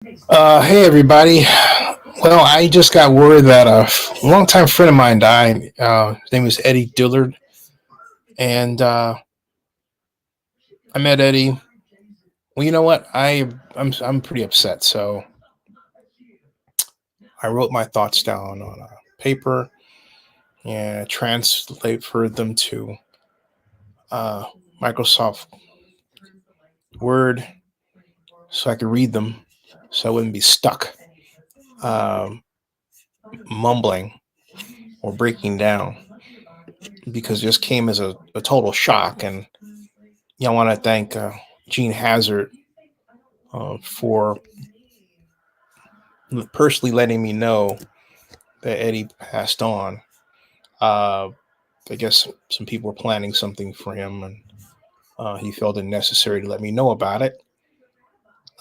Hey everybody. Well, I just got word that a longtime friend of mine died. His name was Eddie Dillard, and I met Eddie. Well, you know what? I'm pretty upset. So I wrote my thoughts down on a paper and transferred them to uh, Microsoft Word so I could read them, so I wouldn't be stuck um, mumbling or breaking down because it just came as a total shock. And I want to thank Gene Hazard for personally letting me know that Eddie passed on. Uh, I guess some people were planning something for him, and he felt it necessary to let me know about it.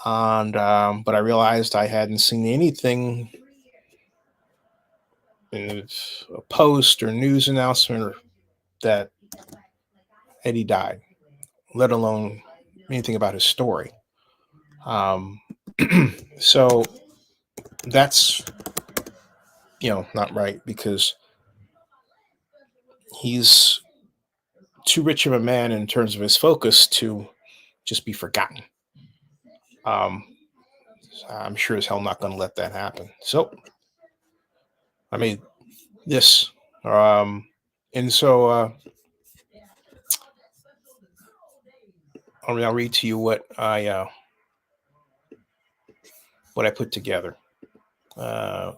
And but I realized I hadn't seen anything in a post or news announcement or that Eddie died, let alone anything about his story. Um, so that's not right because he's too rich of a man in terms of his focus to just be forgotten. Um, I'm sure as hell not going to let that happen. So I made this, and so I'll read to you what I put together, uh,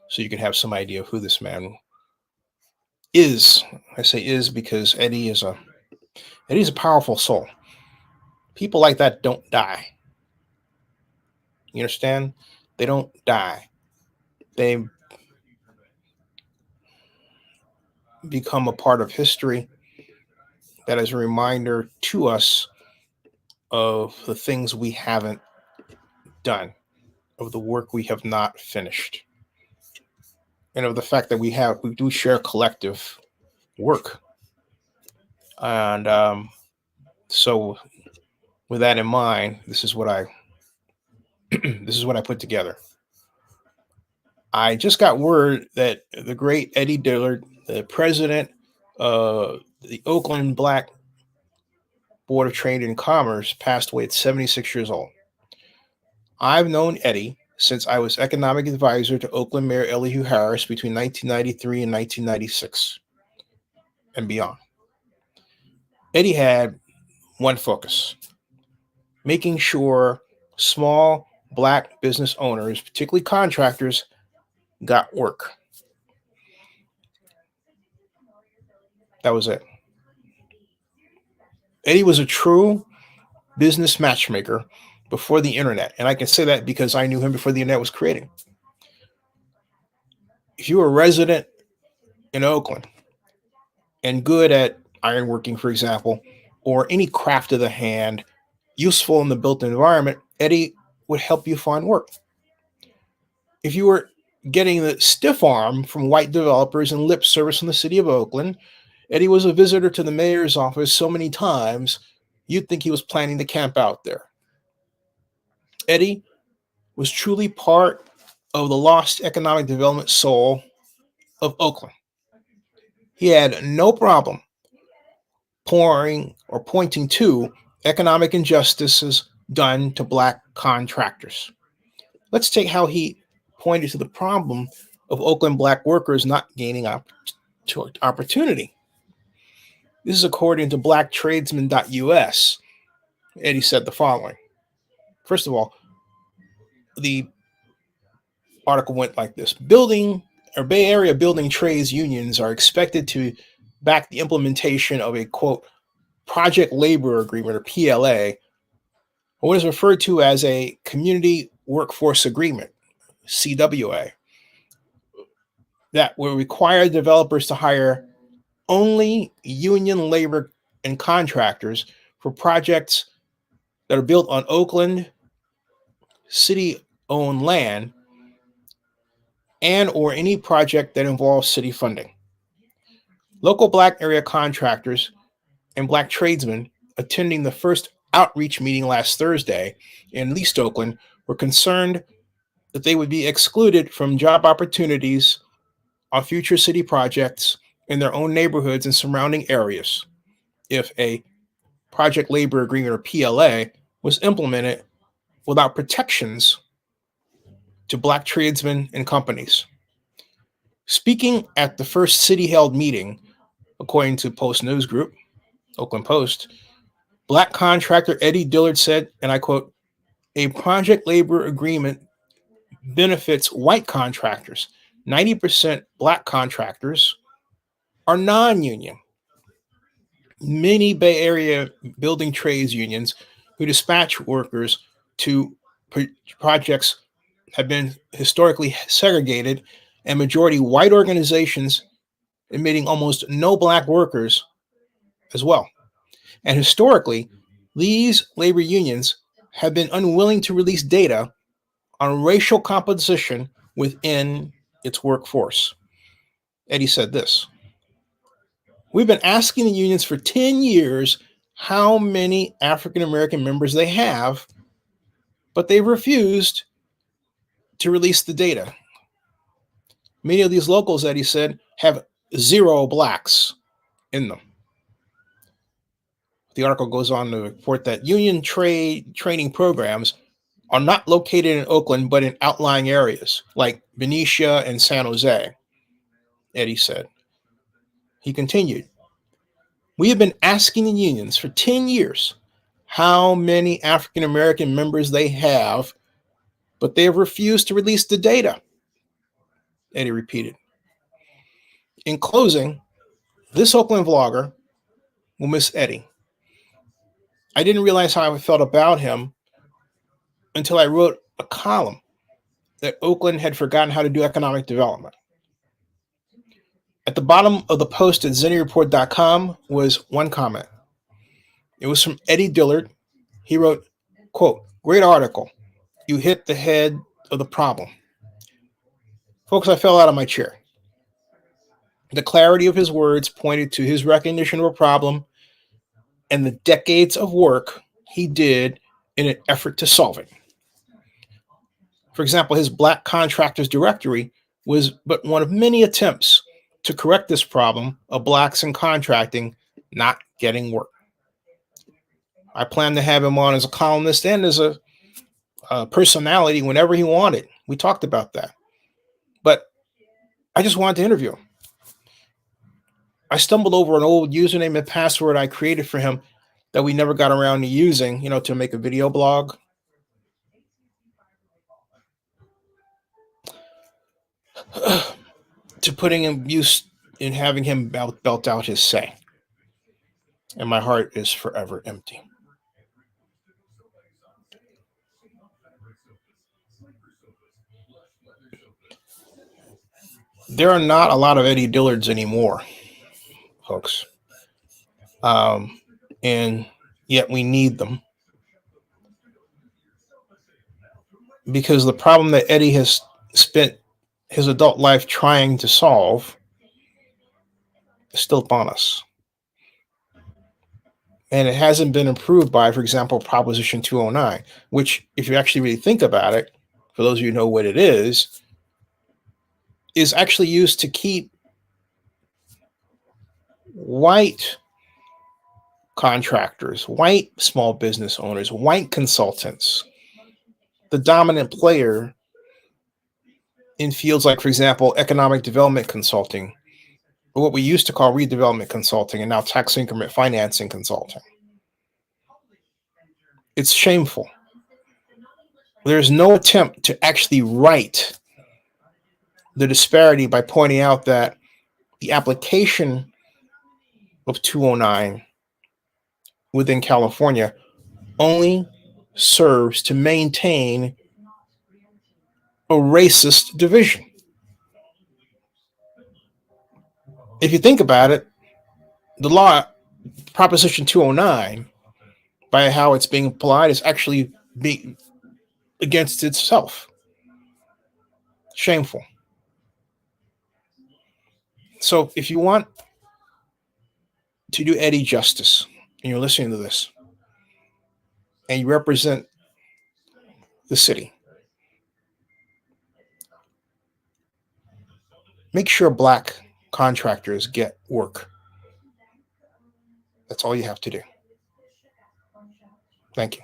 so you can have some idea of who this man is. I say is because Eddie's a powerful soul. People like that don't die. You understand? They don't die. They become a part of history that is a reminder to us of the things we haven't done, of the work we have not finished, and of the fact that we do share collective work. And so, with that in mind, this is what I this is what I put together. I just got word that the great Eddie Dillard, the president of the Oakland Black Board of Trade and Commerce, passed away at 76 years old. I've known Eddie since I was economic advisor to Oakland Mayor Elihu Harris between 1993 and 1996 and beyond. Eddie had one focus: making sure small black business owners, particularly contractors, got work. That was it. Eddie was a true business matchmaker before the internet. And I can say that because I knew him before the internet was created. If you were a resident in Oakland and good at ironworking, for example, or any craft of the hand useful in the built environment, Eddie would help you find work. If you were getting the stiff arm from white developers and lip service in the city of Oakland, Eddie was a visitor to the mayor's office so many times you'd think he was planning to camp out there. Eddie was truly part of the lost economic development soul of Oakland. He had no problem pouring or pointing to economic injustices done to black contractors. Let's take how he pointed to the problem of Oakland black workers not gaining opportunity. This is according to blacktradesman.us. Eddie said the following. First of all, the article went like this: building or Bay Area building trades unions are expected to back the implementation of a quote project labor agreement, or PLA, or what is referred to as a community workforce agreement, CWA, that will require developers to hire only union labor and contractors for projects that are built on Oakland city owned land and or any project that involves city funding. Local black area contractors and black tradesmen attending the first outreach meeting last Thursday in East Oakland were concerned that they would be excluded from job opportunities on future city projects in their own neighborhoods and surrounding areas if a project labor agreement, or PLA, was implemented without protections to Black tradesmen and companies. Speaking at the first city-held meeting, according to Post News Group, Oakland Post, Black contractor Eddie Dillard said, and I quote, "A project labor agreement benefits white contractors. 90% Black contractors are non-union. Many Bay Area building trades unions who dispatch workers to projects have been historically segregated, and majority white organizations admitting almost no Black workers as well. And historically, these labor unions have been unwilling to release data on racial composition within its workforce." Eddie said this: "We've been asking the unions for 10 years how many African American members they have, but they've refused to release the data. Many of these locals," Eddie said, "have 0 Blacks in them." The article goes on to report that union training programs are not located in Oakland, but in outlying areas like Benicia and San Jose, Eddie said. He continued, "We have been asking the unions for 10 years how many African American members they have, but they have refused to release the data," Eddie repeated. In closing, this Oakland vlogger will miss Eddie. I didn't realize how I felt about him until I wrote a column that Oakland had forgotten how to do economic development. At the bottom of the post at zenireport.com was one comment. It was from Eddie Dillard. He wrote, quote, "Great article. You hit the head of the problem." Folks, I fell out of my chair. The clarity of his words pointed to his recognition of a problem and the decades of work he did in an effort to solve it. For example, his Black Contractors Directory was but one of many attempts to correct this problem of Blacks in contracting not getting work. I plan to have him on as a columnist and as a personality whenever he wanted. We talked about that. But I just wanted to interview him. I stumbled over an old username and password I created for him that we never got around to using, to make a video blog. To putting him use in having him belt out his say. And my heart is forever empty. There are not a lot of Eddie Dillards anymore, folks. And yet we need them. Because the problem that Eddie has spent his adult life trying to solve is still upon us. And it hasn't been improved by, for example, Proposition 209, which, if you actually really think about it, for those of you who know what it is actually used to keep white contractors, white small business owners, white consultants, the dominant player in fields like, for example, economic development consulting, or what we used to call redevelopment consulting, and now tax increment financing consulting. It's shameful. There's no attempt to actually right the disparity by pointing out that the application of 209 within California only serves to maintain a racist division. If you think about it, the law, Proposition 209, by how it's being applied, is actually being against itself. Shameful. So if you want to do Eddie justice, and you're listening to this, and you represent the city, Make sure black contractors get work. That's all you have to do. Thank you.